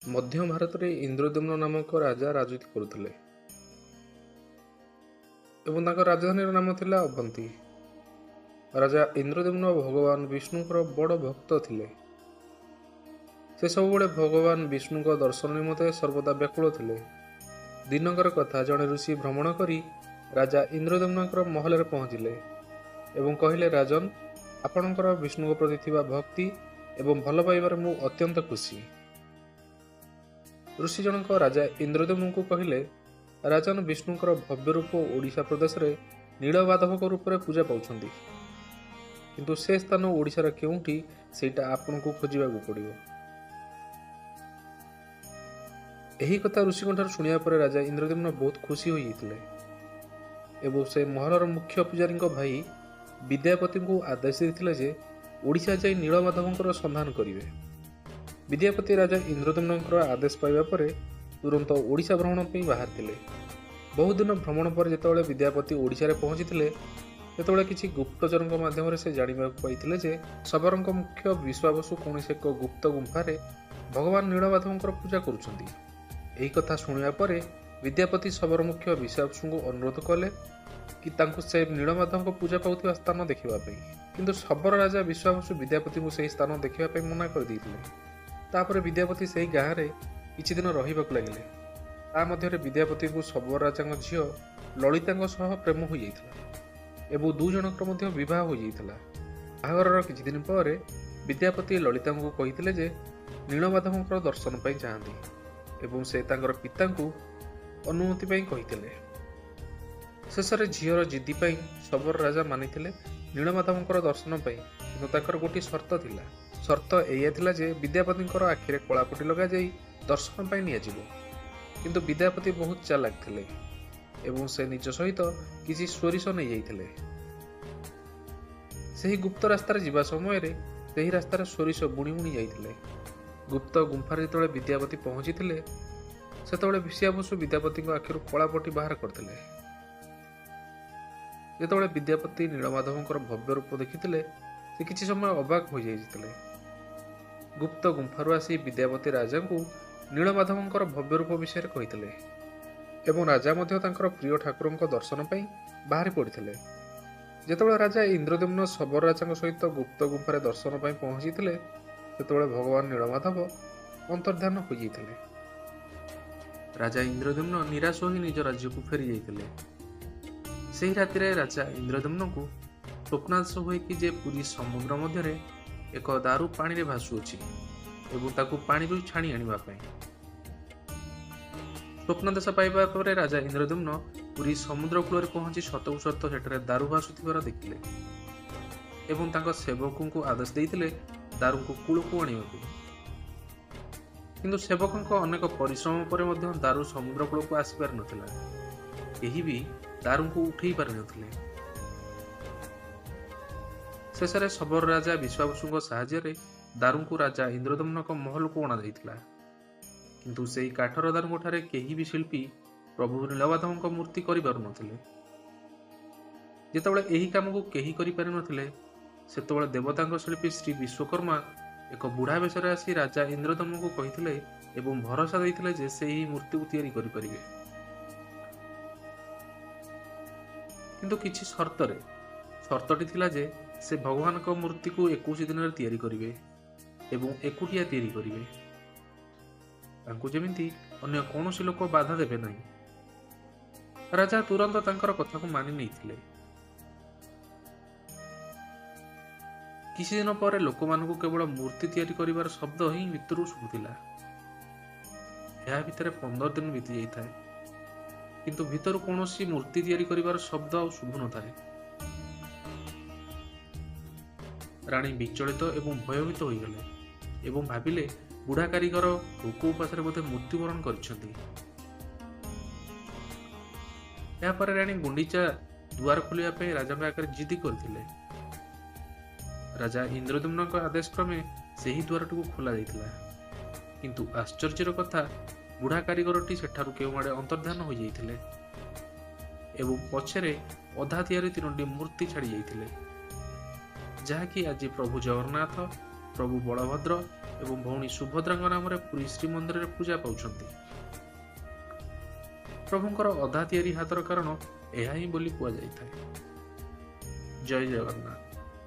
ମଧ୍ୟ ଭାରତରେ ଇନ୍ଦ୍ରଦ୍ୟୁମ୍ନ ନାମକ ରାଜା ରାଜୁତି କରୁଥିଲେ ଏବଂ ତାଙ୍କ ରାଜଧାନୀର ନାମ ଥିଲା ଅବନ୍ତୀ। ରାଜା ଇନ୍ଦ୍ରଦ୍ୟୁମ୍ନ ଭଗବାନ ବିଷ୍ଣୁଙ୍କର ବଡ଼ ଭକ୍ତ ଥିଲେ। ସେ ସବୁବେଳେ ଭଗବାନ ବିଷ୍ଣୁଙ୍କ ଦର୍ଶନ ନିମନ୍ତେ ସର୍ବଦା ବ୍ୟାକୁଳ ଥିଲେ। ଦିନକର କଥା, ଜଣେ ଋଷି ଭ୍ରମଣ କରି ରାଜା ଇନ୍ଦ୍ରଦ୍ୟୁମ୍ନଙ୍କର ମହଲରେ ପହଞ୍ଚିଲେ ଏବଂ କହିଲେ, ରାଜନ, ଆପଣଙ୍କର ବିଷ୍ଣୁଙ୍କ ପ୍ରତି ଥିବା ଭକ୍ତି ଏବଂ ଭଲ ପାଇବାରେ ମୁଁ ଅତ୍ୟନ୍ତ ଖୁସି। ଋଷି ଜଣକ ରାଜା ଇନ୍ଦ୍ରଦ୍ୟୁମ୍ନଙ୍କୁ କହିଲେ, ରାଜନ ବିଷ୍ଣୁଙ୍କର ଭବ୍ୟ ରୂପ ଓଡ଼ିଶା ପ୍ରଦେଶରେ ନୀଳମାଧବଙ୍କ ରୂପରେ ପୂଜା ପାଉଛନ୍ତି, କିନ୍ତୁ ସେ ସ୍ଥାନ ଓଡ଼ିଶାର କେଉଁଠି ସେଇଟା ଆପଣଙ୍କୁ ଖୋଜିବାକୁ ପଡ଼ିବ। ଏହି କଥା ଋଷିଙ୍କଠାରୁ ଶୁଣିବା ପରେ ରାଜା ଇନ୍ଦ୍ରଦ୍ୟୁମ୍ନ ବହୁତ ଖୁସି ହୋଇଯାଇଥିଲେ ଏବଂ ସେ ମହଲର ମୁଖ୍ୟ ପୂଜାରୀଙ୍କ ଭାଇ ବିଦ୍ୟାପତିଙ୍କୁ ଆଦେଶ ଦେଇଥିଲେ ଯେ ଓଡ଼ିଶା ଯାଇ ନୀଳମାଧବଙ୍କର ସନ୍ଧାନ କରିବେ। ବିଦ୍ୟାପତି ରାଜା ଇନ୍ଦ୍ରଦ୍ୟୁମ୍ନଙ୍କର ଆଦେଶ ପାଇବା ପରେ ତୁରନ୍ତ ଓଡ଼ିଶା ଭ୍ରମଣ ପାଇଁ ବାହାରିଥିଲେ। ବହୁଦିନ ଭ୍ରମଣ ପରେ ଯେତେବେଳେ ବିଦ୍ୟାପତି ଓଡ଼ିଶାରେ ପହଞ୍ଚିଥିଲେ, ସେତେବେଳେ କିଛି ଗୁପ୍ତଚରଙ୍କ ମାଧ୍ୟମରେ ସେ ଜାଣିବାକୁ ପାଇଥିଲେ ଯେ ଶବରଙ୍କ ମୁଖ୍ୟ ବିଶ୍ୱାବସୁ କୌଣସି ଏକ ଗୁପ୍ତ ଗୁମ୍ଫାରେ ଭଗବାନ ନୀଳମାଧବଙ୍କର ପୂଜା କରୁଛନ୍ତି। ଏହି କଥା ଶୁଣିବା ପରେ ବିଦ୍ୟାପତି ଶବର ମୁଖ୍ୟ ବିଶ୍ୱାବସୁଙ୍କୁ ଅନୁରୋଧ କଲେ କି ତାଙ୍କୁ ସେ ନୀଳମାଧବଙ୍କ ପୂଜା ପାଉଥିବା ସ୍ଥାନ ଦେଖିବା ପାଇଁ, କିନ୍ତୁ ଶବର ରାଜା ବିଶ୍ୱାବସୁ ବିଦ୍ୟାପତିଙ୍କୁ ସେହି ସ୍ଥାନ ଦେଖିବା ପାଇଁ ମନା କରିଦେଇଥିଲେ। ତାପରେ ବିଦ୍ୟାପତି ସେହି ଗାଁରେ କିଛି ଦିନ ରହିବାକୁ ଲାଗିଲେ। ତା ମଧ୍ୟରେ ବିଦ୍ୟାପତିଙ୍କୁ ଶବର ରାଜାଙ୍କ ଝିଅ ଲଳିତାଙ୍କ ସହ ପ୍ରେମ ହୋଇଯାଇଥିଲା ଏବଂ ଦୁଇ ଜଣଙ୍କର ମଧ୍ୟ ବିବାହ ହୋଇଯାଇଥିଲା। ବାହାଘରର କିଛି ଦିନ ପରେ ବିଦ୍ୟାପତି ଲଳିତାଙ୍କୁ କହିଥିଲେ ଯେ ନୀଳମାଧବଙ୍କର ଦର୍ଶନ ପାଇଁ ଚାହାନ୍ତି ଏବଂ ସେ ତାଙ୍କର ପିତାଙ୍କୁ ଅନୁମତି ପାଇଁ କହିଥିଲେ। ଶେଷରେ ଝିଅର ଜିଦି ପାଇଁ ଶବର ରାଜା ମାନିଥିଲେ ନୀଳମାଧବଙ୍କର ଦର୍ଶନ ପାଇଁ, କିନ୍ତୁ ତାଙ୍କର ଗୋଟିଏ ସର୍ତ୍ତ ଥିଲା। ସର୍ତ୍ତ ଏଇଆ ଥିଲା ଯେ ବିଦ୍ୟାପତିଙ୍କର ଆଖିରେ କଳାପଟି ଲଗାଯାଇ ଦର୍ଶନ ପାଇଁ ନିଆଯିବ। କିନ୍ତୁ ବିଦ୍ୟାପତି ବହୁତ ଚାଲାକ ଥିଲେ ଏବଂ ସେ ନିଜ ସହିତ କିଛି ସୋରିଷ ନେଇଯାଇଥିଲେ। ସେହି ଗୁପ୍ତ ରାସ୍ତାରେ ଯିବା ସମୟରେ ସେହି ରାସ୍ତାରେ ସୋରିଷ ବୁଣି ବୁଣି ଯାଇଥିଲେ। ଗୁପ୍ତ ଗୁମ୍ଫାରେ ଯେତେବେଳେ ବିଦ୍ୟାପତି ପହଞ୍ଚିଥିଲେ, ସେତେବେଳେ ବିଶ୍ୱାବସୁ ବିଦ୍ୟାପତିଙ୍କ ଆଖିରୁ କଳାପଟି ବାହାର କରିଥିଲେ। ଯେତେବେଳେ ବିଦ୍ୟାପତି ନୀଳମାଧବଙ୍କର ଭବ୍ୟ ରୂପ ଦେଖିଥିଲେ, ସେ କିଛି ସମୟ ଅବାକ ହୋଇଯାଇଥିଲେ। ଗୁପ୍ତ ଗୁମ୍ଫାରୁ ଆସି ବିଦ୍ୟାପତି ରାଜାଙ୍କୁ ନୀଳମାଧବଙ୍କର ଭବ୍ୟ ରୂପ ବିଷୟରେ କହିଥିଲେ ଏବଂ ରାଜା ମଧ୍ୟ ତାଙ୍କର ପ୍ରିୟ ଠାକୁରଙ୍କ ଦର୍ଶନ ପାଇଁ ବାହାରି ପଡ଼ିଥିଲେ। ଯେତେବେଳେ ରାଜା ଇନ୍ଦ୍ରଦ୍ୟୁମ୍ନ ଶବର ରାଜାଙ୍କ ସହିତ ଗୁପ୍ତ ଗୁମ୍ଫାରେ ଦର୍ଶନ ପାଇଁ ପହଞ୍ଚିଥିଲେ, ସେତେବେଳେ ଭଗବାନ ନୀଳମାଧବ ଅନ୍ତର୍ଦ୍ଧାନ ହୋଇଯାଇଥିଲେ। ରାଜା ଇନ୍ଦ୍ରଦ୍ୟୁମ୍ନ ନିରାଶ ହୋଇ ନିଜ ରାଜ୍ୟକୁ ଫେରି ଯାଇଥିଲେ। ସେହି ରାତିରେ ରାଜା ଇନ୍ଦ୍ରଦ୍ୟୁମ୍ନଙ୍କୁ ସ୍ୱପ୍ନାଦେଶ ହୁଏ କି ଯେ ପୁରୀ ସମୁଦ୍ର ମଧ୍ୟରେ ଏକ ଦାରୁ ପାଣିରେ ଭାସୁଅଛି ଏବଂ ତାକୁ ପାଣିରୁ ଛାଣି ଆଣିବା ପାଇଁ। ସ୍ୱପ୍ନାଦେଶ ପାଇବା ପରେ ରାଜା ଇନ୍ଦ୍ରଦ୍ୟୁମ୍ନ ପୁରୀ ସମୁଦ୍ର କୂଳରେ ପହଞ୍ଚି ସତକୁ ସତ ସେଠାରେ ଦାରୁ ଭାସୁଥିବାର ଦେଖିଲେ ଏବଂ ତାଙ୍କ ସେବକଙ୍କୁ ଆଦେଶ ଦେଇଥିଲେ ଦାରୁଙ୍କୁ କୂଳକୁ ଆଣିବାକୁ। କିନ୍ତୁ ସେବକଙ୍କ ଅନେକ ପରିଶ୍ରମ ପରେ ମଧ୍ୟ ଦାରୁ ସମୁଦ୍ର କୂଳକୁ ଆସିପାରିନଥିଲା। କେହି ବି ଦାରୁଙ୍କୁ ଉଠେଇ ପାରିନଥିଲେ। ଶେଷରେ ଶବର ରାଜା ବିଶ୍ୱାବସୁଙ୍କ ସାହାଯ୍ୟରେ ଦାରୁଙ୍କୁ ରାଜା ଇନ୍ଦ୍ରଦ୍ୟୁମ୍ନଙ୍କ ମହଲକୁ ଅଣାଯାଇଥିଲା। କିନ୍ତୁ ସେହି କାଠର ଦାରୁଙ୍କଠାରେ କେହି ବି ଶିଳ୍ପୀ ପ୍ରଭୁ ନୀଳମାଧବଙ୍କ ମୂର୍ତ୍ତି କରିପାରୁନଥିଲେ। ଯେତେବେଳେ ଏହି କାମକୁ କେହି କରିପାରିନଥିଲେ, ସେତେବେଳେ ଦେବତାଙ୍କ ଶିଳ୍ପୀ ଶ୍ରୀ ବିଶ୍ୱକର୍ମା ଏକ ବୁଢ଼ା ବେଶରେ ଆସି ରାଜା ଇନ୍ଦ୍ରଦ୍ୟୁମ୍ନଙ୍କୁ କହିଥିଲେ ଏବଂ ଭରସା ଦେଇଥିଲେ ଯେ ସେ ଏହି ମୂର୍ତ୍ତିକୁ ତିଆରି କରିପାରିବେ, କିନ୍ତୁ କିଛି ସର୍ତ୍ତରେ। ସର୍ତ୍ତଟି ଥିଲା ଯେ ସେ ଭଗବାନଙ୍କ ମୂର୍ତ୍ତିକୁ 21 ଦିନରେ ତିଆରି କରିବେ ଏବଂ ଏକୁଟିଆ ତିଆରି କରିବେ। ତାଙ୍କୁ ଯେମିତି ଅନ୍ୟ କୌଣସି ଲୋକ ବାଧା ଦେବେ ନାହିଁ। ରାଜା ତୁରନ୍ତ ତାଙ୍କର କଥାକୁ ମାନି ନେଇଥିଲେ। କିଛି ଦିନ ପରେ ଲୋକମାନଙ୍କୁ କେବଳ ମୂର୍ତ୍ତି ତିଆରି କରିବାର ଶବ୍ଦ ହିଁ ଭିତରୁ ଶୁଭୁଥିଲା। ଏହା ଭିତରେ 15 ଦିନ ବିତି ଯାଇଥାଏ, କିନ୍ତୁ ଭିତରୁ କୌଣସି ମୂର୍ତ୍ତି ତିଆରି କରିବାର ଶବ୍ଦ ଆଉ ଶୁଭୁନଥାଏ। ରାଣୀ ବିଚଳିତ ଏବଂ ଭୟଭୀତ ହୋଇଗଲେ ଏବଂ ଭାବିଲେ ବୁଢ଼ା କାରିଗର ଭୋକ ଉପାସରେ ବୋଧେ ମୃତ୍ୟୁବରଣ କରିଛନ୍ତି। ଏହାପରେ ରାଣୀ ଗୁଣ୍ଡିଚା ଦୁଆର ଖୋଲିବା ପାଇଁ ରାଜାଙ୍କ ଆଗରେ ଜିଦି କରିଥିଲେ। ରାଜା ଇନ୍ଦ୍ରଦ୍ୟୁମ୍ନଙ୍କ ଆଦେଶ କ୍ରମେ ସେହି ଦ୍ୱାରଟିକୁ ଖୋଲା ଯାଇଥିଲା, କିନ୍ତୁ ଆଶ୍ଚର୍ଯ୍ୟର କଥା, ବୁଢ଼ା କାରିଗରଟି ସେଠାରୁ କେଉଁଆଡ଼େ ଅନ୍ତର୍ଦ୍ଧାନ ହୋଇଯାଇଥିଲେ ଏବଂ ପଛରେ ଅଧା ତିଆରି 3ଟି ମୂର୍ତ୍ତି ଛାଡ଼ି ଯାଇଥିଲେ, ଯାହାକି ଆଜି ପ୍ରଭୁ ଜଗନ୍ନାଥ, ପ୍ରଭୁ ବଳଭଦ୍ର ଏବଂ ଭଉଣୀ ସୁଭଦ୍ରାଙ୍କ ନାମରେ ପୁରୀ ଶ୍ରୀମନ୍ଦିରରେ ପୂଜା ପାଉଛନ୍ତି। ପ୍ରଭୁଙ୍କର ଅଧା ତିଆରି ହାତର କାରଣ ଏହା ହିଁ ବୋଲି କୁହାଯାଇଥାଏ। ଜୟ ଜଗନ୍ନାଥ।